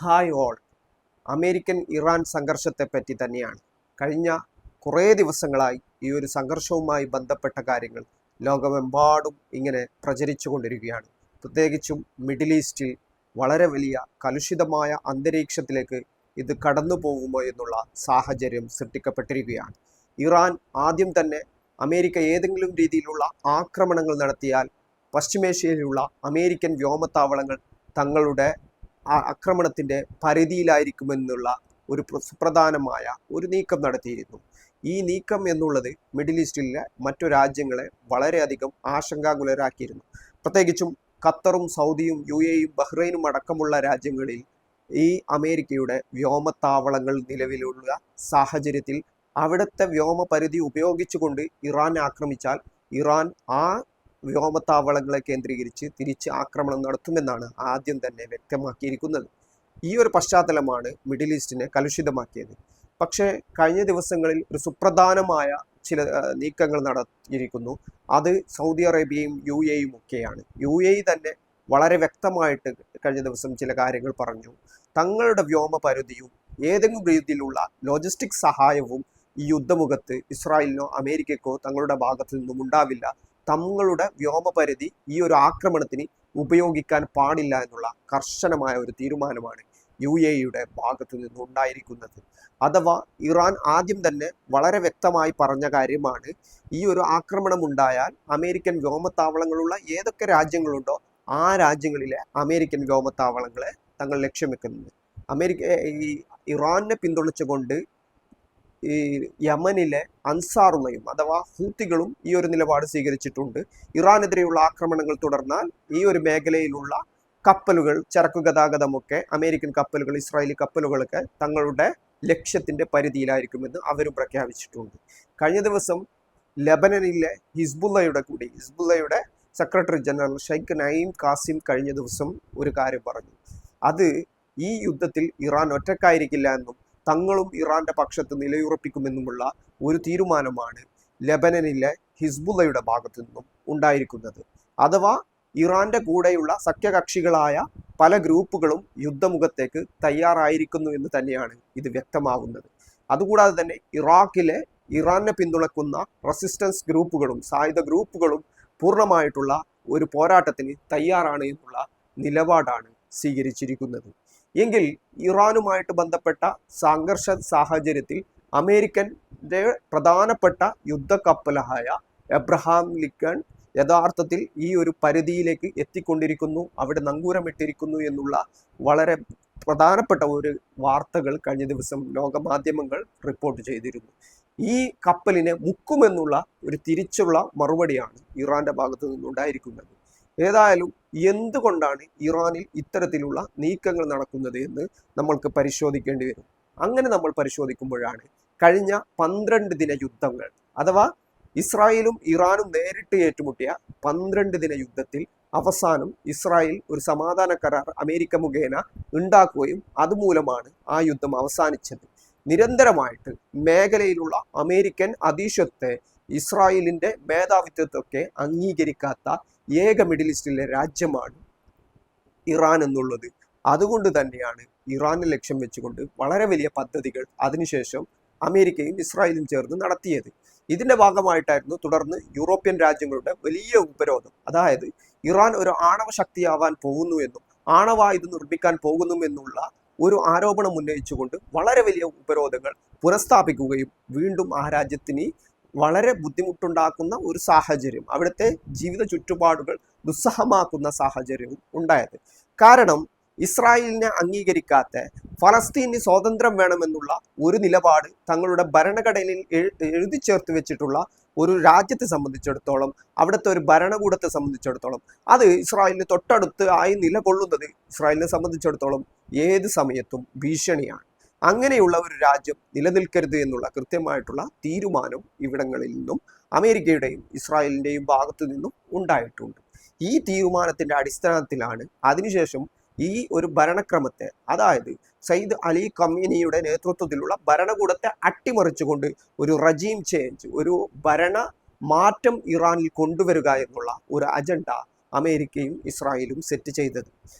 Hi all. American Iran സംഘർഷത്തെപ്പറ്റി തന്നെയാണ്. കഴിഞ്ഞ കുറേ ദിവസങ്ങളായി ഈ ഒരു സംഘർഷവുമായി ബന്ധപ്പെട്ട കാര്യങ്ങൾ ലോകമെമ്പാടും ഇങ്ങനെ പ്രചരിച്ചു കൊണ്ടിരിക്കുകയാണ്. പ്രത്യേകിച്ചും മിഡിൽ ഈസ്റ്റിൽ വളരെ വലിയ കലുഷിതമായ അന്തരീക്ഷത്തിലേക്ക് ഇത് കടന്നു പോകുമോ എന്നുള്ള സാഹചര്യം സൃഷ്ടിക്കപ്പെട്ടിരിക്കുകയാണ്. ഇറാൻ ആദ്യം തന്നെ അമേരിക്ക ഏതെങ്കിലും രീതിയിലുള്ള ആക്രമണങ്ങൾ നടത്തിയാൽ പശ്ചിമേഷ്യയിലുള്ള അമേരിക്കൻ വ്യോമത്താവളങ്ങൾ തങ്ങളുടെ ആക്രമണത്തിൻ്റെ പരിധിയിലായിരിക്കുമെന്നുള്ള ഒരു സുപ്രധാനമായ ഒരു നീക്കം നടത്തിയിരുന്നു. ഈ നീക്കം എന്നുള്ളത് മിഡിൽ ഈസ്റ്റിലെ മറ്റു രാജ്യങ്ങളെ വളരെയധികം ആശങ്കാകുലരാക്കിയിരുന്നു. പ്രത്യേകിച്ചും ഖത്തറും സൗദിയും UAEയും ബഹ്റൈനും അടക്കമുള്ള രാജ്യങ്ങളിൽ ഈ അമേരിക്കയുടെ വ്യോമത്താവളങ്ങൾ നിലവിലുള്ള സാഹചര്യത്തിൽ അവിടുത്തെ വ്യോമപരിധി ഉപയോഗിച്ചുകൊണ്ട് ഇറാൻ ആക്രമിച്ചാൽ ഇറാൻ ആ വ്യോമത്താവളങ്ങളെ കേന്ദ്രീകരിച്ച് തിരിച്ച് ആക്രമണം നടത്തുമെന്നാണ് ആദ്യം തന്നെ വ്യക്തമാക്കിയിരിക്കുന്നത്. ഈ ഒരു പശ്ചാത്തലമാണ് മിഡിൽ ഈസ്റ്റിനെ കലുഷിതമാക്കിയത്. പക്ഷേ കഴിഞ്ഞ ദിവസങ്ങളിൽ ഒരു സുപ്രധാനമായ ചില നീക്കങ്ങൾ നടത്തിയിരിക്കുന്നു. അത് സൗദി അറേബ്യയും UAEയും ഒക്കെയാണ്. UAE തന്നെ വളരെ വ്യക്തമായിട്ട് കഴിഞ്ഞ ദിവസം ചില കാര്യങ്ങൾ പറഞ്ഞു. തങ്ങളുടെ വ്യോമപരിധിയും ഏതെങ്കിലും രീതിയിലുള്ള ലോജിസ്റ്റിക് സഹായവും ഈ യുദ്ധമുഖത്ത് ഇസ്രായേലിനോ അമേരിക്കക്കോ തങ്ങളുടെ ഭാഗത്തു നിന്നും ഉണ്ടാവില്ല. തങ്ങളുടെ വ്യോമപരിധി ഈ ഒരു ആക്രമണത്തിന് ഉപയോഗിക്കാൻ പാടില്ല എന്നുള്ള കർശനമായ ഒരു തീരുമാനമാണ് UAEയുടെ ഭാഗത്തു നിന്നുണ്ടായിരിക്കുന്നത്. അഥവാ ഇറാൻ ആദ്യം തന്നെ വളരെ വ്യക്തമായി പറഞ്ഞ കാര്യമാണ്, ഈ ഒരു ആക്രമണം ഉണ്ടായാൽ അമേരിക്കൻ വ്യോമത്താവളങ്ങളുള്ള ഏതൊക്കെ രാജ്യങ്ങളുണ്ടോ ആ രാജ്യങ്ങളിലെ അമേരിക്കൻ വ്യോമത്താവളങ്ങളെ തങ്ങൾ ലക്ഷ്യം വെക്കുന്നത്. ഈ ഇറാനെ പിന്തുണച്ചുകൊണ്ട് ഈ യമനിലെ അൻസാറുള്ളയും അഥവാ ഹൂത്തികളും ഈ ഒരു നിലപാട് സ്വീകരിച്ചിട്ടുണ്ട്. ഇറാനെതിരെയുള്ള ആക്രമണങ്ങൾ തുടർന്നാൽ ഈ ഒരു മേഖലയിലുള്ള കപ്പലുകൾ, ചരക്കു ഗതാഗതമൊക്കെ അമേരിക്കൻ കപ്പലുകൾ, ഇസ്രായേലി കപ്പലുകളൊക്കെ തങ്ങളുടെ ലക്ഷ്യത്തിന്റെ പരിധിയിലായിരിക്കുമെന്ന് അവരും പ്രഖ്യാപിച്ചിട്ടുണ്ട്. കഴിഞ്ഞ ദിവസം ലെബനനിലെ ഹിസ്ബുള്ളയുടെ സെക്രട്ടറി ജനറൽ ഷെയ്ഖ് നഈം ഖാസിം കഴിഞ്ഞ ദിവസം ഒരു കാര്യം പറഞ്ഞു. അത് ഈ യുദ്ധത്തിൽ ഇറാൻ ഒറ്റക്കായിരിക്കില്ല എന്നും തങ്ങളും ഇറാന്റെ പക്ഷത്ത് നിലയുറപ്പിക്കുമെന്നുമുള്ള ഒരു തീരുമാനമാണ് ലെബനനിലെ ഹിസ്ബുള്ളയുടെ ഭാഗത്തു നിന്നും ഉണ്ടായിരിക്കുന്നത്. അഥവാ ഇറാന്റെ കൂടെയുള്ള സഖ്യകക്ഷികളായ പല ഗ്രൂപ്പുകളും യുദ്ധമുഖത്തേക്ക് തയ്യാറായിരിക്കുന്നു എന്ന് തന്നെയാണ് ഇത് വ്യക്തമാകുന്നത്. അതുകൂടാതെ തന്നെ ഇറാഖിലെ ഇറാനെ പിന്തുണക്കുന്ന റെസിസ്റ്റൻസ് ഗ്രൂപ്പുകളും സായുധ ഗ്രൂപ്പുകളും പൂർണ്ണമായിട്ടുള്ള ഒരു പോരാട്ടത്തിന് തയ്യാറാണ് എന്നുള്ള നിലപാടാണ് സ്വീകരിച്ചിരിക്കുന്നത്. എങ്കിൽ ഇറാനുമായിട്ട് ബന്ധപ്പെട്ട സംഘർഷ സാഹചര്യത്തിൽ അമേരിക്കൻ്റെ പ്രധാനപ്പെട്ട യുദ്ധക്കപ്പലായ എബ്രഹാം ലിങ്കൺ യഥാർത്ഥത്തിൽ ഈ ഒരു പരിധിയിലേക്ക് എത്തിക്കൊണ്ടിരിക്കുന്നു, അവിടെ നങ്കൂരമിട്ടിരിക്കുന്നു എന്നുള്ള വളരെ പ്രധാനപ്പെട്ട ഒരു വാർത്തകൾ കഴിഞ്ഞ ദിവസം ലോകമാധ്യമങ്ങൾ റിപ്പോർട്ട് ചെയ്തിരുന്നു. ഈ കപ്പലിനെ മുക്കുമെന്നുള്ള ഒരു തിരിച്ചുള്ള മറുപടിയാണ് ഇറാന്റെ ഭാഗത്തു നിന്നുണ്ടായിരിക്കുന്നത്. ഏതായാലും എന്തുകൊണ്ടാണ് ഇറാനിൽ ഇത്തരത്തിലുള്ള നീക്കങ്ങൾ നടക്കുന്നത് എന്ന് നമ്മൾക്ക് പരിശോധിക്കേണ്ടി വരും. അങ്ങനെ നമ്മൾ പരിശോധിക്കുമ്പോഴാണ് കഴിഞ്ഞ 12 ദിന യുദ്ധങ്ങൾ, അഥവാ ഇസ്രായേലും ഇറാനും നേരിട്ട് ഏറ്റുമുട്ടിയ 12 ദിന യുദ്ധത്തിൽ അവസാനം ഇസ്രായേൽ ഒരു സമാധാന കരാർ അമേരിക്ക മുഖേന ഉണ്ടാക്കുകയും അതുമൂലമാണ് ആ യുദ്ധം അവസാനിച്ചത്. നിരന്തരമായിട്ട് മേഖലയിലുള്ള അമേരിക്കൻ അധീശത്വത്തെ, ഇസ്രായേലിന്റെ മേധാവിത്വത്തൊക്കെ അംഗീകരിക്കാത്ത ഏക മിഡിൽ ഈസ്റ്റിലെ രാജ്യമാണ് ഇറാൻ എന്നുള്ളത്. അതുകൊണ്ട് തന്നെയാണ് ഇറാനെ ലക്ഷ്യം വെച്ചുകൊണ്ട് വളരെ വലിയ പദ്ധതികൾ അതിനുശേഷം അമേരിക്കയും ഇസ്രായേലും ചേർന്ന് നടത്തിയത്. ഇതിന്റെ ഭാഗമായിട്ടായിരുന്നു തുടർന്ന് യൂറോപ്യൻ രാജ്യങ്ങളുടെ വലിയ ഉപരോധം. അതായത് ഇറാൻ ഒരു ആണവ ശക്തിയാവാൻ പോകുന്നു എന്നും ആണവായുധം നിർമ്മിക്കാൻ പോകുന്നുവെന്നുള്ള ഒരു ആരോപണം ഉന്നയിച്ചുകൊണ്ട് വളരെ വലിയ ഉപരോധങ്ങൾ പുനഃസ്ഥാപിക്കുകയും വീണ്ടും ആ രാജ്യത്തിന് വളരെ ബുദ്ധിമുട്ടുണ്ടാക്കുന്ന ഒരു സാഹചര്യം, അവിടുത്തെ ജീവിത ചുറ്റുപാടുകൾ ദുസ്സഹമാക്കുന്ന സാഹചര്യവും ഉണ്ടായത്. കാരണം ഇസ്രായേലിനെ അംഗീകരിക്കാത്ത, ഫലസ്തീന് സ്വാതന്ത്ര്യം വേണമെന്നുള്ള ഒരു നിലപാട് തങ്ങളുടെ ഭരണഘടനയിൽ എഴുതി ചേർത്ത് വെച്ചിട്ടുള്ള ഒരു രാജ്യത്തെ സംബന്ധിച്ചിടത്തോളം, അവിടുത്തെ ഒരു ഭരണകൂടത്തെ സംബന്ധിച്ചിടത്തോളം അത് ഇസ്രായേലിന് തൊട്ടടുത്ത് ആയി നിലകൊള്ളുന്നത് ഇസ്രായേലിനെ സംബന്ധിച്ചിടത്തോളം ഏത് സമയത്തും ഭീഷണിയാണ്. അങ്ങനെയുള്ള ഒരു രാജ്യം നിലനിൽക്കരുത് എന്നുള്ള കൃത്യമായിട്ടുള്ള തീരുമാനം ഇവിടങ്ങളിൽ നിന്നും അമേരിക്കയുടെയും ഇസ്രായേലിൻ്റെയും ഭാഗത്തു നിന്നും ഉണ്ടായിട്ടുണ്ട്. ഈ തീരുമാനത്തിൻ്റെ അടിസ്ഥാനത്തിലാണ് അതിനുശേഷം ഈ ഒരു ഭരണക്രമത്തെ, അതായത് സയ്യിദ് അലി ഖമീനിയുടെ നേതൃത്വത്തിലുള്ള ഭരണകൂടത്തെ അട്ടിമറിച്ചുകൊണ്ട് ഒരു റജീം ചേഞ്ച്, ഒരു ഭരണ മാറ്റം ഇറാനിൽ കൊണ്ടുവരിക എന്നുള്ള ഒരു അജണ്ട അമേരിക്കയും ഇസ്രായേലും സെറ്റ് ചെയ്തത്.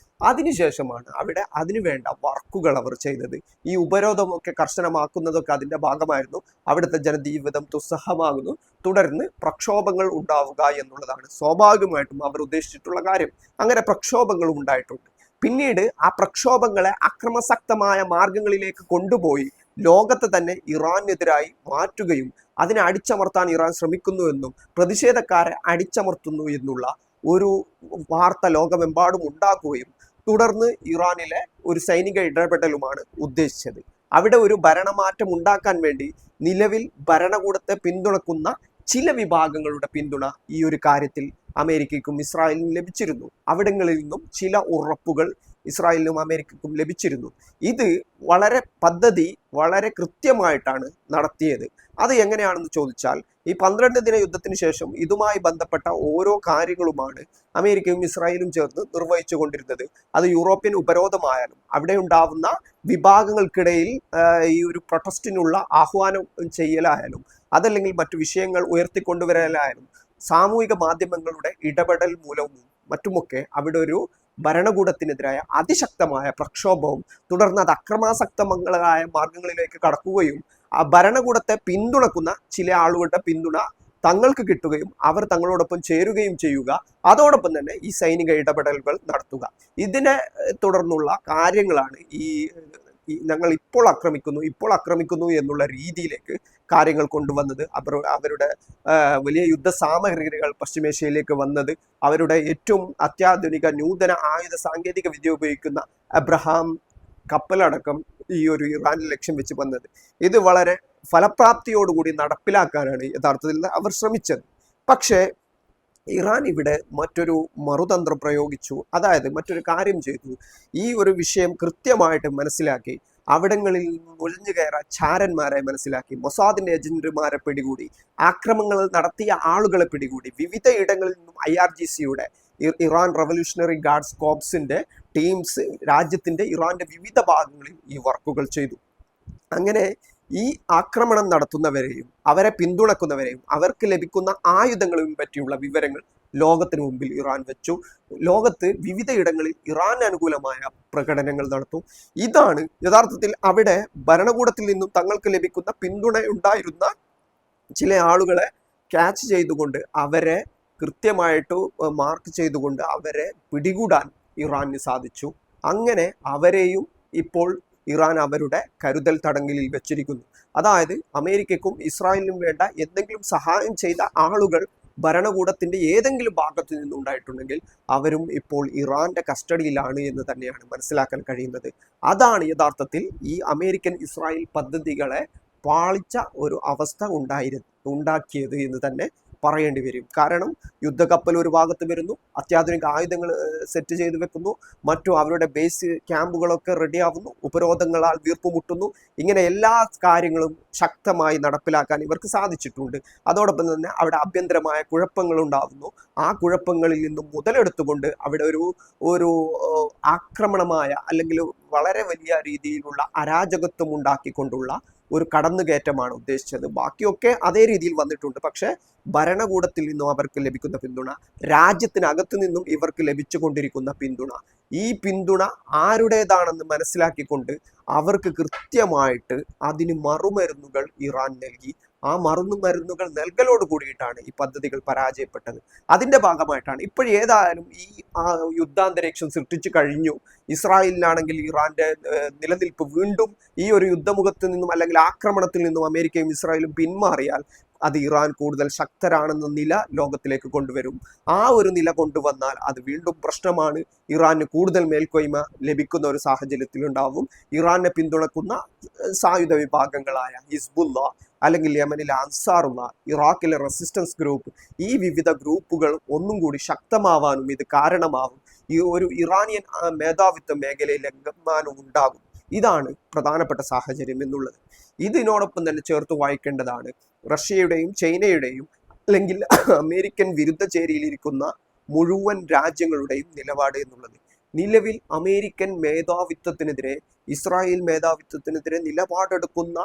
അതിനുശേഷമാണ് അവിടെ അതിനുവേണ്ട വർക്കുകൾ അവർ ചെയ്തത്. ഈ ഉപരോധമൊക്കെ കർശനമാക്കുന്നതൊക്കെ അതിന്റെ ഭാഗമായിരുന്നു. അവിടുത്തെ ജനജീവിതം ദുസ്സഹമാകുന്നു, തുടർന്ന് പ്രക്ഷോഭങ്ങൾ ഉണ്ടാവുക എന്നുള്ളതാണ് സ്വാഭാവികമായിട്ടും അവർ ഉദ്ദേശിച്ചിട്ടുള്ള കാര്യം. അങ്ങനെ പ്രക്ഷോഭങ്ങൾ ഉണ്ടായിട്ടുണ്ട്. പിന്നീട് ആ പ്രക്ഷോഭങ്ങളെ അക്രമസക്തമായ മാർഗങ്ങളിലേക്ക് കൊണ്ടുപോയി ലോകത്തെ തന്നെ ഇറാനെതിരായി മാറ്റുകയും അതിനെ അടിച്ചമർത്താൻ ഇറാൻ ശ്രമിക്കുന്നുവെന്നും പ്രതിഷേധക്കാരെ അടിച്ചമർത്തുന്നു എന്നുള്ള ഒരു വാർത്ത ലോകമെമ്പാടും ഉണ്ടാക്കുകയും തുടർന്ന് ഇറാനിലെ ഒരു സൈനിക ഇടപെടലുമാണ് ഉദ്ദേശിച്ചത്. അവിടെ ഒരു ഭരണമാറ്റം ഉണ്ടാക്കാൻ വേണ്ടി നിലവിൽ ഭരണകൂടത്തെ പിന്തുണക്കുന്ന ചില വിഭാഗങ്ങളുടെ പിന്തുണ ഈ ഒരു കാര്യത്തിൽ അമേരിക്കയ്ക്കും ഇസ്രായേലിനും ലഭിച്ചിരുന്നു. അവിടങ്ങളിൽ നിന്നും ചില ഉറപ്പുകൾ ഇസ്രായേലിനും അമേരിക്കയ്ക്കും ലഭിച്ചിരുന്നു. ഇത് പദ്ധതി വളരെ കൃത്യമായിട്ടാണ് നടത്തിയത്. അത് എങ്ങനെയാണെന്ന് ചോദിച്ചാൽ, ഈ 12 ദിന യുദ്ധത്തിന് ശേഷം ഇതുമായി ബന്ധപ്പെട്ട ഓരോ കാര്യങ്ങളുമാണ് അമേരിക്കയും ഇസ്രായേലും ചേർന്ന് നിർവഹിച്ചു കൊണ്ടിരുന്നത്. അത് യൂറോപ്യൻ ഉപരോധമായാലും അവിടെ ഉണ്ടാവുന്ന വിഭാഗങ്ങൾക്കിടയിൽ ഈ ഒരു പ്രൊട്ടസ്റ്റിനുള്ള ആഹ്വാനം ചെയ്യലായാലും അതല്ലെങ്കിൽ മറ്റു വിഷയങ്ങൾ ഉയർത്തിക്കൊണ്ടുവരലായാലും സാമൂഹിക മാധ്യമങ്ങളുടെ ഇടപെടൽ മൂലവും മറ്റുമൊക്കെ അവിടെ ഒരു ഭരണകൂടത്തിനെതിരായ അതിശക്തമായ പ്രക്ഷോഭവും തുടർന്ന് അത് അക്രമാസക്തങ്ങളായ മാർഗങ്ങളിലേക്ക് കടക്കുകയും ആ ഭരണകൂടത്തെ പിന്തുണക്കുന്ന ചില ആളുകളുടെ പിന്തുണ തങ്ങൾക്ക് കിട്ടുകയും അവർ തങ്ങളോടൊപ്പം ചേരുകയും ചെയ്യുക, അതോടൊപ്പം തന്നെ ഈ സൈനിക ഇടപെടലുകൾ നടത്തുക. ഇതിനെ തുടർന്നുള്ള കാര്യങ്ങളാണ് ഈ ഞങ്ങൾ ഇപ്പോൾ ആക്രമിക്കുന്നു എന്നുള്ള രീതിയിലേക്ക് കാര്യങ്ങൾ കൊണ്ടുവന്നത്. അവരുടെ വലിയ യുദ്ധസാമഗ്രികൾ പശ്ചിമേഷ്യയിലേക്ക് വന്നത്, അവരുടെ ഏറ്റവും അത്യാധുനിക നൂതന ആയുധ സാങ്കേതിക വിദ്യ ഉപയോഗിക്കുന്ന അബ്രഹാം കപ്പലടക്കം ഈ ഒരു ഇറാനിൽ ലക്ഷ്യം വെച്ച് വന്നത്. ഇത് വളരെ ഫലപ്രാപ്തിയോടുകൂടി നടപ്പിലാക്കാനാണ് യഥാർത്ഥത്തിൽ അവർ ശ്രമിച്ചത്. പക്ഷേ ഇറാൻ ഇവിടെ മറ്റൊരു മറുതന്ത്രം പ്രയോഗിച്ചു. അതായത് മറ്റൊരു കാര്യം ചെയ്തു. ഈ ഒരു വിഷയം കൃത്യമായിട്ട് മനസ്സിലാക്കി അവിടങ്ങളിൽ ഒഴിഞ്ഞു കയറാൻ ചാരന്മാരെ മനസ്സിലാക്കി, മൊസാദിന്റെ ഏജന്റുമാരെ പിടികൂടി, ആക്രമണങ്ങൾ നടത്തിയ ആളുകളെ പിടികൂടി, വിവിധ ഇടങ്ങളിൽ നിന്നും IRGCയുടെ ഇറാൻ റവല്യൂഷണറി ഗാർഡ്സ് കോപ്സിന്റെ ടീംസ് ഇറാന്റെ വിവിധ ഭാഗങ്ങളിൽ ഈ വർക്കുകൾ ചെയ്തു. അങ്ങനെ ഈ ആക്രമണം നടത്തുന്നവരെയും അവരെ പിന്തുണക്കുന്നവരെയും അവർക്ക് ലഭിക്കുന്ന ആയുധങ്ങളെയും പറ്റിയുള്ള വിവരങ്ങൾ ലോകത്തിന് മുമ്പിൽ ഇറാൻ വെച്ചു. ലോകത്ത് വിവിധ ഇടങ്ങളിൽ ഇറാൻ അനുകൂലമായ പ്രകടനങ്ങൾ നടത്തും. ഇതാണ് യഥാർത്ഥത്തിൽ അവിടെ ഭരണകൂടത്തിൽ നിന്നും തങ്ങൾക്ക് ലഭിക്കുന്ന പിന്തുണയുണ്ടായിരുന്ന ചില ആളുകളെ ക്യാച്ച് ചെയ്തുകൊണ്ട് അവരെ കൃത്യമായിട്ട് മാർക്ക് ചെയ്തുകൊണ്ട് അവരെ പിടികൂടാൻ ഇറാന് സാധിച്ചു. അങ്ങനെ അവരെയും ഇപ്പോൾ ഇറാൻ അവരുടെ കരുതൽ തടങ്കലിൽ വെച്ചിരിക്കുന്നു. അതായത് അമേരിക്കയ്ക്കും ഇസ്രായേലിനും വേണ്ട എന്തെങ്കിലും സഹായം ചെയ്ത ആളുകൾ ഭരണകൂടത്തിന്റെ ഏതെങ്കിലും ഭാഗത്തു നിന്നുണ്ടായിട്ടുണ്ടെങ്കിൽ അവരും ഇപ്പോൾ ഇറാന്റെ കസ്റ്റഡിയിലാണ് എന്ന് തന്നെയാണ് മനസ്സിലാക്കാൻ കഴിയുന്നത്. അതാണ് യഥാർത്ഥത്തിൽ ഈ അമേരിക്കൻ ഇസ്രായേൽ പദ്ധതികളെ പാളിച്ച ഒരു അവസ്ഥ ഉണ്ടാക്കിയത് എന്ന് തന്നെ പറയേണ്ടി വരും. കാരണം യുദ്ധക്കപ്പൽ ഒരു ഭാഗത്ത് വരുന്നു, അത്യാധുനിക ആയുധങ്ങൾ സെറ്റ് ചെയ്ത് വെക്കുന്നു, മറ്റു അവരുടെ ബേസ് ക്യാമ്പുകളൊക്കെ റെഡിയാവുന്നു, ഉപരോധങ്ങളാൽ വീർപ്പുമുട്ടുന്നു. ഇങ്ങനെ എല്ലാ കാര്യങ്ങളും ശക്തമായി നടപ്പിലാക്കാൻ ഇവർക്ക് സാധിച്ചിട്ടുണ്ട്. അതോടൊപ്പം തന്നെ അവിടെ ആഭ്യന്തരമായ കുഴപ്പങ്ങൾ ഉണ്ടാവുന്നു. ആ കുഴപ്പങ്ങളിൽ നിന്നും മുതലെടുത്തുകൊണ്ട് അവിടെ ഒരു ആക്രമണമായ അല്ലെങ്കിൽ വളരെ വലിയ രീതിയിലുള്ള അരാജകത്വം ഉണ്ടാക്കിക്കൊണ്ടുള്ള ഒരു കടന്നുകയറ്റമാണ് ഉദ്ദേശിച്ചത്. ബാക്കിയൊക്കെ അതേ രീതിയിൽ വന്നിട്ടുണ്ട്. പക്ഷെ ഭരണകൂടത്തിൽ നിന്നും അവർക്ക് ലഭിക്കുന്ന പിന്തുണ, രാജ്യത്തിനകത്തു നിന്നും ഇവർക്ക് ലഭിച്ചുകൊണ്ടിരിക്കുന്ന പിന്തുണ, ഈ പിന്തുണ ആരുടേതാണെന്ന് മനസ്സിലാക്കിക്കൊണ്ട് അവർക്ക് കൃത്യമായിട്ട് അതിന് മറുമരുന്നുകൾ ഇറാൻ നൽകി. ആ മരുന്നുകൾ നൽകലോട് കൂടിയിട്ടാണ് ഈ പദ്ധതികൾ പരാജയപ്പെട്ടത്. അതിന്റെ ഭാഗമായിട്ടാണ് ഏതായാലും ഈ യുദ്ധാന്തരീക്ഷം സൃഷ്ടിച്ചു കഴിഞ്ഞു. ഇസ്രായേലിനാണെങ്കിൽ ഇറാന്റെ നിലനിൽപ്പ് വീണ്ടും ഈ ഒരു യുദ്ധമുഖത്ത് നിന്നും അല്ലെങ്കിൽ ആക്രമണത്തിൽ നിന്നും അമേരിക്കയും ഇസ്രായേലും പിന്മാറിയാൽ അത് ഇറാൻ കൂടുതൽ ശക്തരാണെന്ന നില ലോകത്തിലേക്ക് കൊണ്ടുവരും. ആ ഒരു നില കൊണ്ടുവന്നാൽ അത് വീണ്ടും പ്രശ്നമാണ്. ഇറാന് കൂടുതൽ മേൽക്കോയ്മ ലഭിക്കുന്ന ഒരു സാഹചര്യത്തിൽ ഉണ്ടാവും. ഇറാനെ പിന്തുണക്കുന്ന സായുധ വിഭാഗങ്ങളായ ഹിസ്ബുള്ള അല്ലെങ്കിൽ യമനിലെ അൻസാറുള്ള, ഇറാഖിലെ റെസിസ്റ്റൻസ് ഗ്രൂപ്പ്, ഈ വിവിധ ഗ്രൂപ്പുകൾ ഒന്നും കൂടി ശക്തമാവാനും ഇത് കാരണമാവും. ഈ ഒരു ഇറാനിയൻ മേധാവിത്വ മേഖലയിൽ ലംഘനം ഉണ്ടാകും. ഇതാണ് പ്രധാനപ്പെട്ട സാഹചര്യം എന്നുള്ളത്. ഇതിനോടൊപ്പം തന്നെ ചേർത്ത് വായിക്കേണ്ടതാണ് റഷ്യയുടെയും ചൈനയുടെയും അല്ലെങ്കിൽ അമേരിക്കൻ വിരുദ്ധ ചേരിയിലിരിക്കുന്ന മുഴുവൻ രാജ്യങ്ങളുടെയും നിലപാട് എന്നുള്ളത്. നിലവിൽ അമേരിക്കൻ മേധാവിത്വത്തിനെതിരെ, ഇസ്രായേൽ മേധാവിത്വത്തിനെതിരെ നിലപാടെടുക്കുന്ന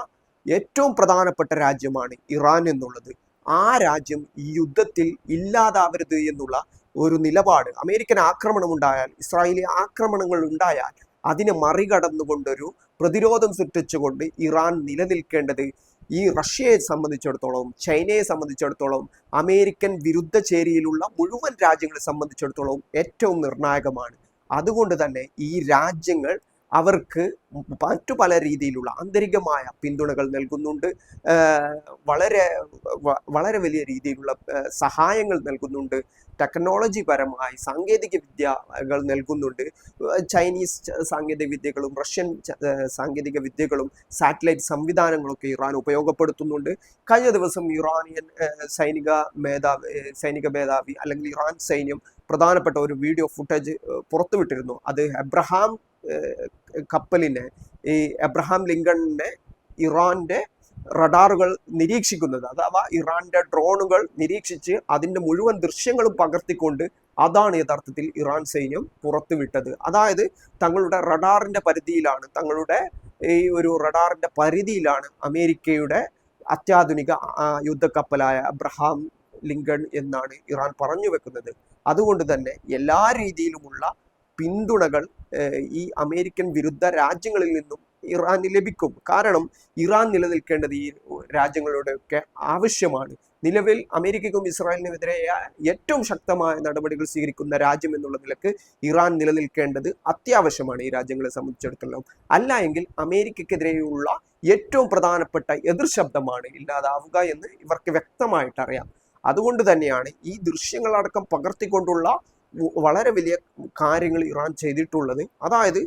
ഏറ്റവും പ്രധാനപ്പെട്ട രാജ്യമാണ് ഇറാൻ എന്നുള്ളത്. ആ രാജ്യം ഈ യുദ്ധത്തിൽ ഇല്ലാതാവരുത് എന്നുള്ള ഒരു നിലപാട്, അമേരിക്കൻ ആക്രമണം ഉണ്ടായാൽ, ഇസ്രായേലി ആക്രമണങ്ങൾ ഉണ്ടായാൽ അതിനെ മറികടന്നുകൊണ്ടൊരു പ്രതിരോധം സൃഷ്ടിച്ചുകൊണ്ട് ഇറാൻ നിലനിൽക്കേണ്ടത് ഈ റഷ്യയെ സംബന്ധിച്ചിടത്തോളം, ചൈനയെ സംബന്ധിച്ചിടത്തോളം, അമേരിക്കൻ വിരുദ്ധ ചേരിയിലുള്ള മുഴുവൻ രാജ്യങ്ങളെ സംബന്ധിച്ചിടത്തോളം ഏറ്റവും നിർണായകമാണ്. അതുകൊണ്ട് തന്നെ ഈ രാജ്യങ്ങൾ അവർക്ക് മറ്റു പല രീതിയിലുള്ള ആന്തരികമായ പിന്തുണകൾ നൽകുന്നുണ്ട്, വളരെ വലിയ രീതിയിലുള്ള സഹായങ്ങൾ നൽകുന്നുണ്ട്, ടെക്നോളജി പരമായി സാങ്കേതിക വിദ്യകൾ നൽകുന്നുണ്ട്. ചൈനീസ് സാങ്കേതിക വിദ്യകളും റഷ്യൻ സാങ്കേതിക വിദ്യകളും സാറ്റലൈറ്റ് സംവിധാനങ്ങളൊക്കെ ഇറാൻ ഉപയോഗപ്പെടുത്തുന്നുണ്ട്. കഴിഞ്ഞ ദിവസം ഇറാനിയൻ സൈനിക മേധാവി അല്ലെങ്കിൽ ഇറാൻ സൈന്യം പ്രധാനപ്പെട്ട ഒരു വീഡിയോ ഫുട്ടേജ് പുറത്തുവിട്ടിരുന്നു. അത് എബ്രഹാം ലിങ്കണിനെ ഇറാന്റെ റഡാറുകൾ നിരീക്ഷിക്കുന്നത്, അഥവാ ഇറാന്റെ ഡ്രോണുകൾ നിരീക്ഷിച്ച് അതിന്റെ മുഴുവൻ ദൃശ്യങ്ങളും പകർത്തിക്കൊണ്ട് അതാണ് യഥാർത്ഥത്തിൽ ഇറാൻ സൈന്യം പുറത്തുവിട്ടത്. അതായത് തങ്ങളുടെ റഡാറിന്റെ പരിധിയിലാണ്, റഡാറിന്റെ പരിധിയിലാണ് അമേരിക്കയുടെ അത്യാധുനിക യുദ്ധക്കപ്പലായ എബ്രഹാം ലിങ്കൺ എന്നാണ് ഇറാൻ പറഞ്ഞു വെക്കുന്നത്. അതുകൊണ്ട് തന്നെ എല്ലാ രീതിയിലുമുള്ള പിന്തുണകൾ ഈ അമേരിക്കൻ വിരുദ്ധ രാജ്യങ്ങളിൽ നിന്നും ഇറാന് ലഭിക്കും. കാരണം ഇറാൻ നിലനിൽക്കേണ്ടത് ഈ രാജ്യങ്ങളുടെയൊക്കെ ആവശ്യമാണ്. നിലവിൽ അമേരിക്കയ്ക്കും ഇസ്രായേലിനുമെതിരെ ഏറ്റവും ശക്തമായ നടപടികൾ സ്വീകരിക്കുന്ന രാജ്യം എന്നുള്ള നിലക്ക് ഇറാൻ നിലനിൽക്കേണ്ടത് അത്യാവശ്യമാണ് ഈ രാജ്യങ്ങളെ സംബന്ധിച്ചിടത്തോളം. അല്ല എങ്കിൽ അമേരിക്കക്കെതിരെയുള്ള ഏറ്റവും പ്രധാനപ്പെട്ട എതിർ ശബ്ദമാണ് ഇല്ലാതാവുക എന്ന് ഇവർക്ക് വ്യക്തമായിട്ട് അറിയാം. അതുകൊണ്ട് തന്നെയാണ് ഈ ദൃശ്യങ്ങളടക്കം പകർത്തിക്കൊണ്ടുള്ള വളരെ വലിയ കാര്യങ്ങൾ ഇറാൻ ചെയ്തിട്ടുള്ളത്. അതായത്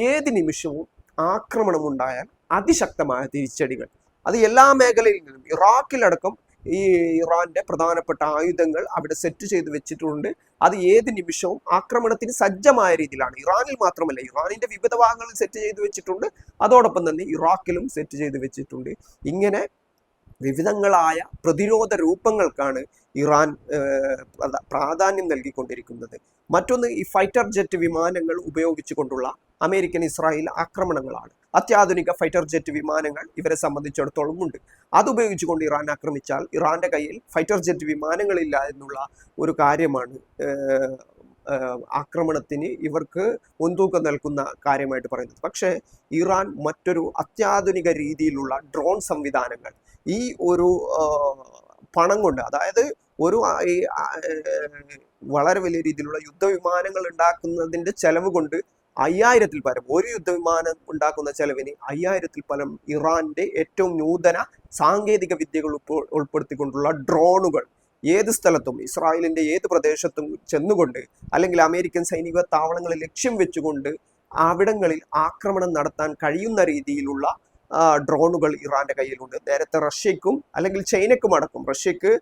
ഏത് നിമിഷവും ആക്രമണമുണ്ടായാൽ അതിശക്തമായ തിരിച്ചടികൾ, അത് എല്ലാ മേഖലയിൽ നിന്നും, ഇറാഖിലടക്കം ഈ ഇറാന്റെ പ്രധാനപ്പെട്ട ആയുധങ്ങൾ അവിടെ സെറ്റ് ചെയ്ത് വെച്ചിട്ടുണ്ട്. അത് ഏത് നിമിഷവും ആക്രമണത്തിന് സജ്ജമായ രീതിയിലാണ്. ഇറാനിൽ മാത്രമല്ല, ഇറാനിന്റെ വിവിധ ഭാഗങ്ങളിൽ സെറ്റ് ചെയ്ത് വെച്ചിട്ടുണ്ട്, അതോടൊപ്പം തന്നെ ഇറാഖിലും സെറ്റ് ചെയ്ത് വെച്ചിട്ടുണ്ട്. ഇങ്ങനെ വിവിധങ്ങളായ പ്രതിരോധ രൂപങ്ങൾക്കാണ് ഇറാൻ പ്രാധാന്യം നൽകിക്കൊണ്ടിരിക്കുന്നത്. മറ്റൊന്ന് ഈ ഫൈറ്റർ ജെറ്റ് വിമാനങ്ങൾ ഉപയോഗിച്ചുകൊണ്ടുള്ള അമേരിക്കൻ ഇസ്രായേൽ ആക്രമണങ്ങളാണ്. അത്യാധുനിക ഫൈറ്റർ ജെറ്റ് വിമാനങ്ങൾ ഇവരെ സംബന്ധിച്ചിടത്തോളം ഉണ്ട്. അതുപയോഗിച്ചുകൊണ്ട് ഇറാൻ ആക്രമിച്ചാൽ ഇറാന്റെ കയ്യിൽ ഫൈറ്റർ ജെറ്റ് വിമാനങ്ങളില്ല എന്നുള്ള ഒരു കാര്യമാണ് ആക്രമണത്തിന് ഇവർക്ക് മുൻതൂക്കം നൽകുന്ന കാര്യമായിട്ട് പറയുന്നത്. പക്ഷേ ഇറാൻ മറ്റൊരു അത്യാധുനിക രീതിയിലുള്ള ഡ്രോൺ സംവിധാനങ്ങൾ ഈ ഒരു പണം കൊണ്ട്, അതായത് വളരെ വലിയ രീതിയിലുള്ള യുദ്ധവിമാനങ്ങൾ ഉണ്ടാക്കുന്നതിന്റെ ചെലവ് കൊണ്ട് 5000-ൽ പരം, ഒരു യുദ്ധവിമാനം ഉണ്ടാക്കുന്ന ചെലവിന് 5000-ൽ പരം ഇറാന്റെ ഏറ്റവും നൂതന സാങ്കേതിക വിദ്യകൾ ഉൾപ്പെടുത്തിക്കൊണ്ടുള്ള ഡ്രോണുകൾ ഏത് സ്ഥലത്തും ഇസ്രായേലിന്റെ ഏത് പ്രദേശത്തും ചെന്നുകൊണ്ട്, അല്ലെങ്കിൽ അമേരിക്കൻ സൈനിക താവളങ്ങളെ ലക്ഷ്യം വെച്ചുകൊണ്ട് അവിടങ്ങളിൽ ആക്രമണം നടത്താൻ കഴിയുന്ന രീതിയിലുള്ള ഡ്രോണുകൾ ഇറാന്റെ കയ്യിലുണ്ട്. നേരത്തെ റഷ്യക്കും അല്ലെങ്കിൽ ചൈനക്കും അടക്കം, റഷ്യക്ക്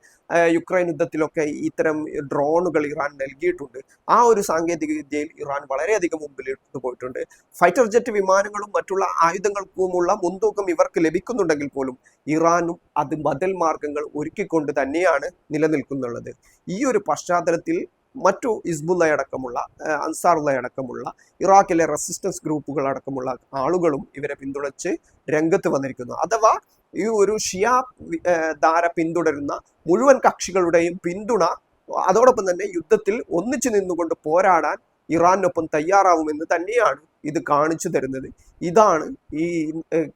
യുക്രൈൻ യുദ്ധത്തിലൊക്കെ ഇത്തരം ഡ്രോണുകൾ ഇറാൻ നൽകിയിട്ടുണ്ട്. ആ ഒരു സാങ്കേതിക വിദ്യയിൽ ഇറാൻ വളരെയധികം മുമ്പിലെടുത്തു പോയിട്ടുണ്ട്. ഫൈറ്റർ ജെറ്റ് വിമാനങ്ങളും മറ്റുള്ള ആയുധങ്ങൾക്കുമുള്ള മുൻതൂക്കം ഇവർക്ക് ലഭിക്കുന്നുണ്ടെങ്കിൽ പോലും ഇറാനും അത് ബദൽ മാർഗങ്ങൾ ഒരുക്കിക്കൊണ്ട് തന്നെയാണ് നിലനിൽക്കുന്നുള്ളത്. ഈ ഒരു പശ്ചാത്തലത്തിൽ മറ്റു ഹിസ്ബുള്ളയടക്കമുള്ള, അൻസാറുള്ളയടക്കമുള്ള ഇറാഖിലെ റെസിസ്റ്റൻസ് ഗ്രൂപ്പുകൾ അടക്കമുള്ള ആളുകളും ഇവരെ പിന്തുണച്ച് രംഗത്ത് വന്നിരിക്കുന്നു. അഥവാ ഈ ഒരു ഷിയ ധാര പിന്തുടരുന്ന മുഴുവൻ കക്ഷികളുടെയും പിന്തുണ, അതോടൊപ്പം തന്നെ യുദ്ധത്തിൽ ഒന്നിച്ചു നിന്നുകൊണ്ട് പോരാടാൻ ഇറാനൊപ്പം തയ്യാറാവുമെന്ന് തന്നെയാണ് ഇത് കാണിച്ചു തരുന്നത്. ഇതാണ് ഈ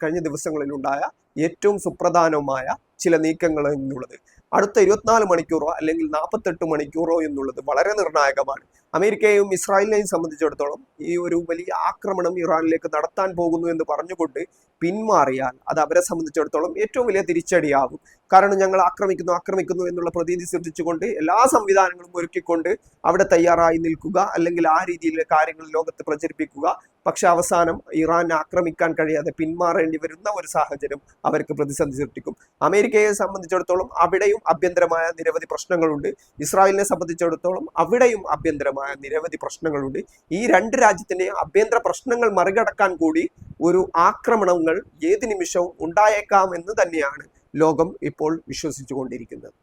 കഴിഞ്ഞ ദിവസങ്ങളിലുണ്ടായ ഏറ്റവും സുപ്രധാനമായ ചില നീക്കങ്ങൾ എന്നുള്ളത്. അടുത്ത 24 മണിക്കൂറോ അല്ലെങ്കിൽ 48 മണിക്കൂറോ എന്നുള്ളത് വളരെ നിർണായകമാണ്. അമേരിക്കയെയും ഇസ്രായേലിനെയും സംബന്ധിച്ചിടത്തോളം ഈ ഒരു വലിയ ആക്രമണം ഇറാനിലേക്ക് നടത്താൻ പോകുന്നു എന്ന് പറഞ്ഞുകൊണ്ട് പിന്മാറിയാൽ അത് അവരെ സംബന്ധിച്ചിടത്തോളം ഏറ്റവും വലിയ തിരിച്ചടിയാവും. കാരണം ഞങ്ങൾ ആക്രമിക്കുന്നു എന്നുള്ള പ്രതീതി സൃഷ്ടിച്ചുകൊണ്ട് എല്ലാ സംവിധാനങ്ങളും ഒരുക്കിക്കൊണ്ട് അവിടെ തയ്യാറായി നിൽക്കുക, അല്ലെങ്കിൽ ആ രീതിയിലെ കാര്യങ്ങൾ ലോകത്ത് പ്രചരിപ്പിക്കുക. പക്ഷെ അവസാനം ഇറാൻ ആക്രമിക്കാൻ കഴിയാതെ പിന്മാറേണ്ടി വരുന്ന ഒരു സാഹചര്യം അവർക്ക് പ്രതിസന്ധി സൃഷ്ടിക്കും. അമേരിക്കയെ സംബന്ധിച്ചിടത്തോളം അവിടെയും ആഭ്യന്തരമായ നിരവധി പ്രശ്നങ്ങളുണ്ട്. ഇസ്രായേലിനെ സംബന്ധിച്ചിടത്തോളം അവിടെയും ആഭ്യന്തരമായ നിരവധി പ്രശ്നങ്ങളുണ്ട്. ഈ രണ്ട് രാജ്യത്തിന്റെയും ആഭ്യന്തര പ്രശ്നങ്ങൾ മറികടക്കാൻ കൂടി ഒരു ആക്രമണങ്ങൾ ഏത് നിമിഷവും ഉണ്ടായേക്കാം എന്ന് തന്നെയാണ് ലോകം ഇപ്പോൾ വിശ്വസിച്ചുകൊണ്ടിരിക്കുന്നത്.